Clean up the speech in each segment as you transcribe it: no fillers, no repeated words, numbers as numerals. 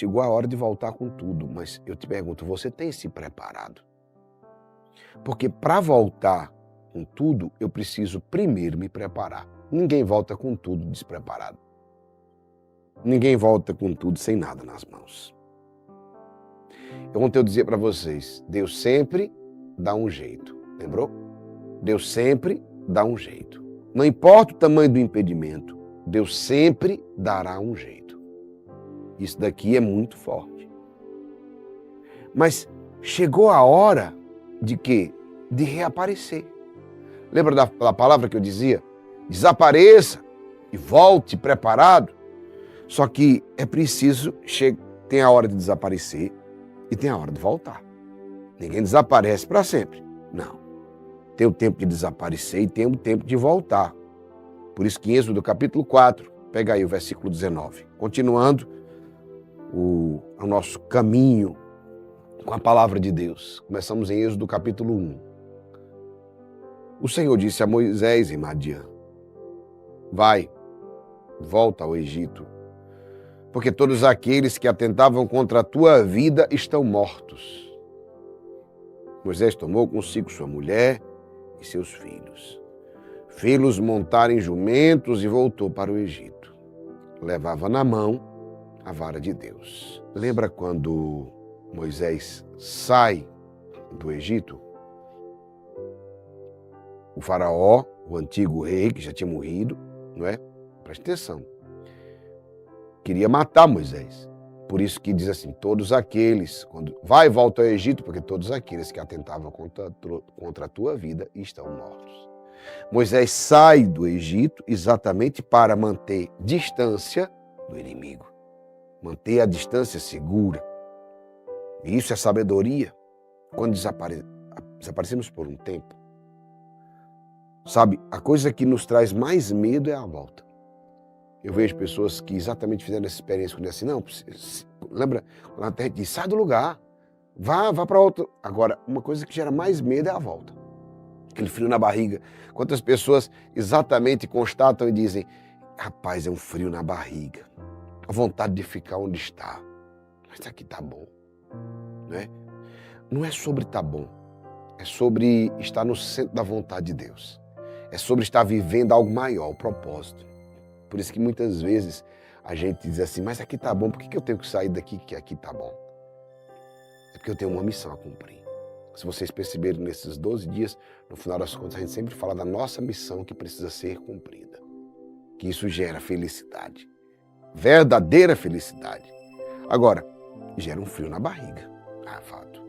chegou a hora de voltar com tudo, mas eu te pergunto, você tem se preparado? Porque para voltar com tudo, eu preciso primeiro me preparar. Ninguém volta com tudo despreparado. Ninguém volta com tudo sem nada nas mãos. Ontem eu dizia para vocês, Deus sempre dá um jeito, lembrou? Deus sempre dá um jeito. Não importa o tamanho do impedimento, Deus sempre dará um jeito. Isso daqui é muito forte. Mas chegou a hora de quê? De reaparecer. Lembra da palavra que eu dizia? Desapareça e volte preparado. Só que é preciso, tem a hora de desaparecer e tem a hora de voltar. Ninguém desaparece para sempre. Não. Tem o tempo de desaparecer e tem o tempo de voltar. Por isso que em Êxodo capítulo 4, pega aí o versículo 19. Continuando o nosso caminho com a palavra de Deus. Começamos em Êxodo capítulo 1. O Senhor disse a Moisés em Madiã, vai, volta ao Egito, porque todos aqueles que atentavam contra a tua vida estão mortos. Moisés tomou consigo sua mulher e seus filhos. Fê-los montar em jumentos e voltou para o Egito. Levava na mão a vara de Deus. Lembra quando Moisés sai do Egito? O faraó, o antigo rei, que já tinha morrido, não é? Preste atenção. Queria matar Moisés. Por isso que diz assim, todos aqueles, quando vai e volta ao Egito, porque todos aqueles que atentavam contra a tua vida estão mortos. Moisés sai do Egito exatamente para manter distância do inimigo. Manter a distância segura. E isso é sabedoria. Quando desaparecemos por um tempo, sabe, a coisa que nos traz mais medo é a volta. Eu vejo pessoas que exatamente fizeram essa experiência quando assim, não, lembra, quando a terra diz, sai do lugar, vá para outro. Agora, uma coisa que gera mais medo é a volta. Aquele frio na barriga. Quantas pessoas exatamente constatam e dizem, rapaz, é um frio na barriga. A vontade de ficar onde está. Mas aqui tá bom. Não é? Não é sobre tá bom. É sobre estar no centro da vontade de Deus. É sobre estar vivendo algo maior, o propósito. Por isso que muitas vezes a gente diz assim, mas aqui tá bom, por que eu tenho que sair daqui que aqui tá bom? É porque eu tenho uma missão a cumprir. Se vocês perceberem nesses 12 dias, no final das contas, a gente sempre fala da nossa missão que precisa ser cumprida. Que isso gera felicidade. Verdadeira felicidade. Agora, gera um frio na barriga. Ah, fato.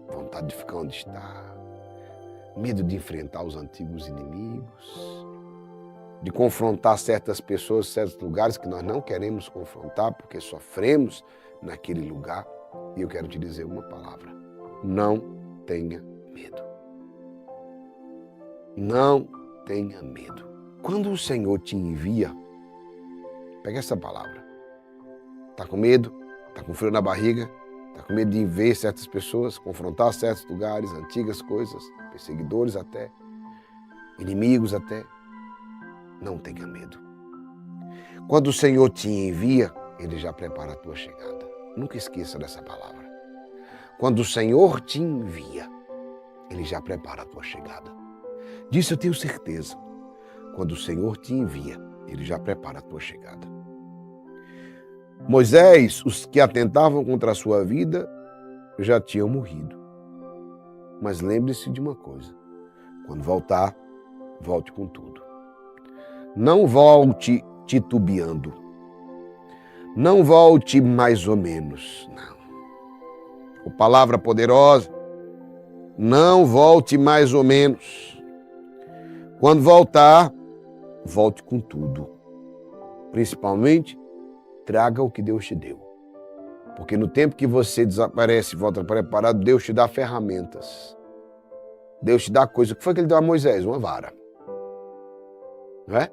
Vontade de ficar onde está. Medo de enfrentar os antigos inimigos. De confrontar certas pessoas, certos lugares que nós não queremos confrontar porque sofremos naquele lugar. E eu quero te dizer uma palavra. Não tenha medo. Não tenha medo. Quando o Senhor te envia, pega essa palavra. Está com medo? Está com frio na barriga? Está com medo de ver certas pessoas, confrontar certos lugares, antigas coisas, perseguidores até, inimigos até? Não tenha medo. Quando o Senhor te envia, Ele já prepara a tua chegada. Nunca esqueça dessa palavra. Quando o Senhor te envia, Ele já prepara a tua chegada. Disso eu tenho certeza. Quando o Senhor te envia, Ele já prepara a tua chegada. Moisés, os que atentavam contra a sua vida, já tinham morrido. Mas lembre-se de uma coisa. Quando voltar, volte com tudo. Não volte titubeando. Não volte mais ou menos. Não. A palavra poderosa. Não volte mais ou menos. Quando voltar, volte com tudo. Principalmente, traga o que Deus te deu. Porque no tempo que você desaparece e volta preparado, Deus te dá ferramentas. Deus te dá coisa. O que foi que Ele deu a Moisés? Uma vara. Não é?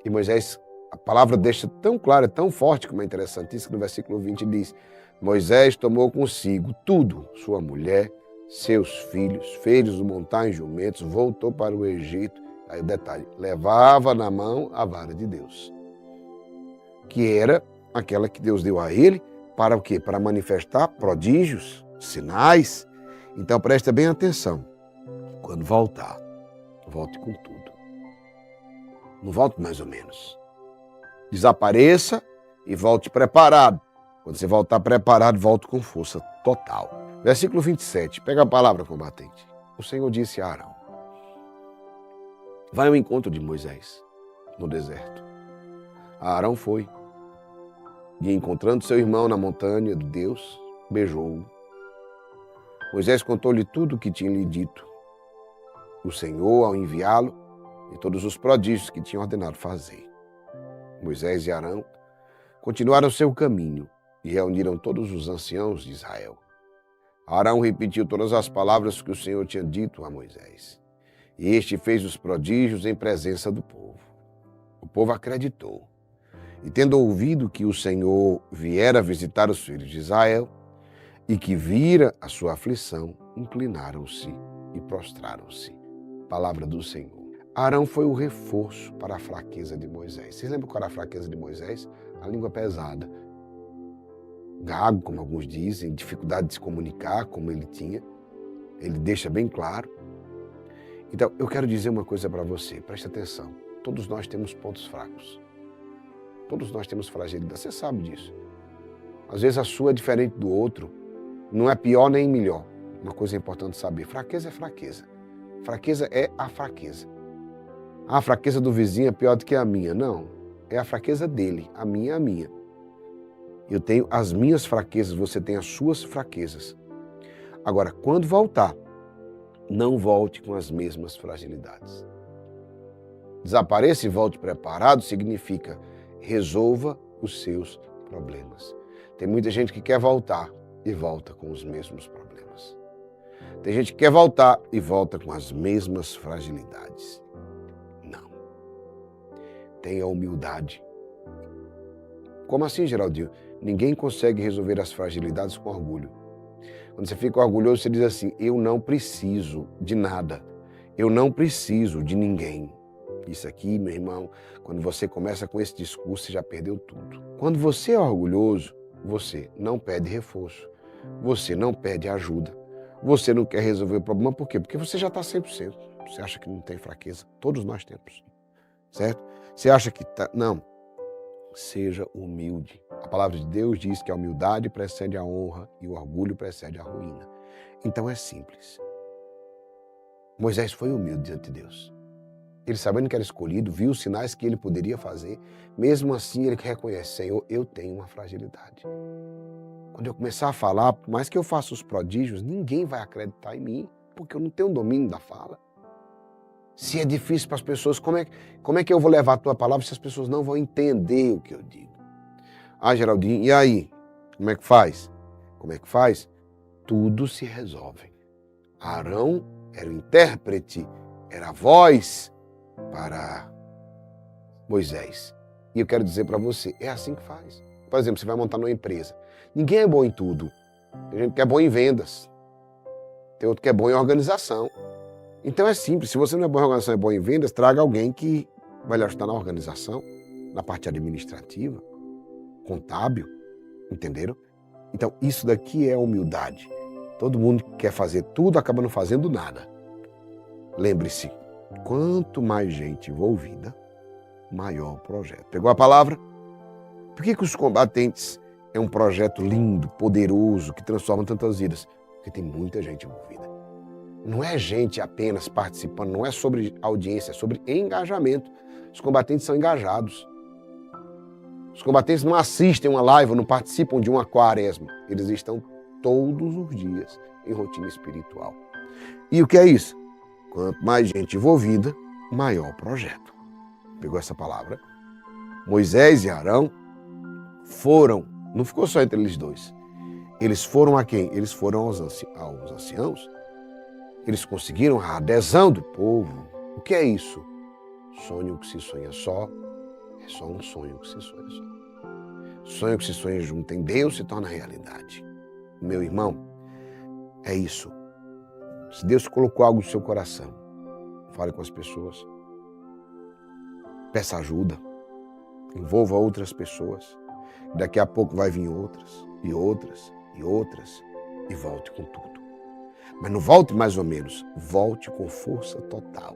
E Moisés, a palavra deixa tão clara, tão forte, como é interessantíssimo, que no versículo 20 diz, Moisés tomou consigo tudo, sua mulher, seus filhos, fez-os montar em jumentos, voltou para o Egito. Aí o detalhe, levava na mão a vara de Deus, que era aquela que Deus deu a ele para o quê? Para manifestar prodígios, sinais. Então presta bem atenção. Quando voltar, volte com tudo. Não volte mais ou menos. Desapareça e volte preparado. Quando você voltar preparado, volte com força total. Versículo 27, pega a palavra, combatente. O Senhor disse a Arão: vai ao encontro de Moisés no deserto. Arão foi e, encontrando seu irmão na montanha de Deus, beijou-o. Moisés contou-lhe tudo o que tinha lhe dito o Senhor ao enviá-lo e todos os prodígios que tinha ordenado fazer. Moisés e Arão continuaram seu caminho e reuniram todos os anciãos de Israel. Arão repetiu todas as palavras que o Senhor tinha dito a Moisés. E este fez os prodígios em presença do povo. O povo acreditou. E tendo ouvido que o Senhor viera visitar os filhos de Israel e que vira a sua aflição, inclinaram-se e prostraram-se. Palavra do Senhor. Arão foi o reforço para a fraqueza de Moisés. Vocês lembram qual era a fraqueza de Moisés? A língua pesada. Gago, como alguns dizem, dificuldade de se comunicar, como ele tinha. Ele deixa bem claro. Então, eu quero dizer uma coisa para você, preste atenção. Todos nós temos pontos fracos. Todos nós temos fragilidade, você sabe disso. Às vezes a sua é diferente do outro, não é pior nem melhor. Uma coisa importante saber, fraqueza é fraqueza. Fraqueza é a fraqueza. A fraqueza do vizinho é pior do que a minha. Não, é a fraqueza dele, a minha é a minha. Eu tenho as minhas fraquezas, você tem as suas fraquezas. Agora, quando voltar, não volte com as mesmas fragilidades. Desapareça e volte preparado significa resolva os seus problemas. Tem muita gente que quer voltar e volta com os mesmos problemas. Tem gente que quer voltar e volta com as mesmas fragilidades. Não. Tenha humildade. Como assim, Geraldinho? Ninguém consegue resolver as fragilidades com orgulho. Quando você fica orgulhoso, você diz assim: eu não preciso de nada. Eu não preciso de ninguém. Isso aqui, meu irmão, quando você começa com esse discurso, você já perdeu tudo. Quando você é orgulhoso, você não pede reforço. Você não pede ajuda. Você não quer resolver o problema. Por quê? Porque você já está 100%. Você acha que não tem fraqueza? Todos nós temos. Certo? Você acha que tá... Não. Seja humilde. A palavra de Deus diz que a humildade precede a honra e o orgulho precede a ruína. Então é simples. Moisés foi humilde diante de Deus. Ele, sabendo que era escolhido, viu os sinais que ele poderia fazer. Mesmo assim, ele reconhece: Senhor, eu tenho uma fragilidade. Quando eu começar a falar, por mais que eu faça os prodígios, ninguém vai acreditar em mim, porque eu não tenho domínio da fala. Se é difícil para as pessoas, como é que eu vou levar a tua palavra se as pessoas não vão entender o que eu digo? Ah, Geraldinho, e aí? Como é que faz? Como é que faz? Tudo se resolve. Arão era o intérprete, era a voz para Moisés. E eu quero dizer para você, é assim que faz. Por exemplo, você vai montar numa empresa. Ninguém é bom em tudo. Tem gente que é bom em vendas. Tem outro que é bom em organização. Então é simples, se você não é bom em organização e é bom em vendas, traga alguém que vai lhe ajudar na organização, na parte administrativa, contábil, entenderam? Então isso daqui é humildade. Todo mundo quer fazer tudo, acaba não fazendo nada. Lembre-se, quanto mais gente envolvida, maior o projeto. Pegou a palavra? Por que os combatentes é um projeto lindo, poderoso, que transforma tantas vidas? Porque tem muita gente envolvida. Não é gente apenas participando, não é sobre audiência, é sobre engajamento. Os combatentes são engajados. Os combatentes não assistem uma live, não participam de uma quaresma. Eles estão todos os dias em rotina espiritual. E o que é isso? Quanto mais gente envolvida, maior o projeto. Pegou essa palavra? Moisés e Arão foram, não ficou só entre eles dois. Eles foram a quem? Eles foram aos anciãos. Eles conseguiram a adesão do povo. O que é isso? Sonho que se sonha só, é só um sonho que se sonha só. Sonho que se sonha junto em Deus se torna realidade. Meu irmão, é isso. Se Deus colocou algo no seu coração, fale com as pessoas. Peça ajuda. Envolva outras pessoas. Daqui a pouco vai vir outras. e outras, e volte com tudo. Mas não volte mais ou menos, volte com força total.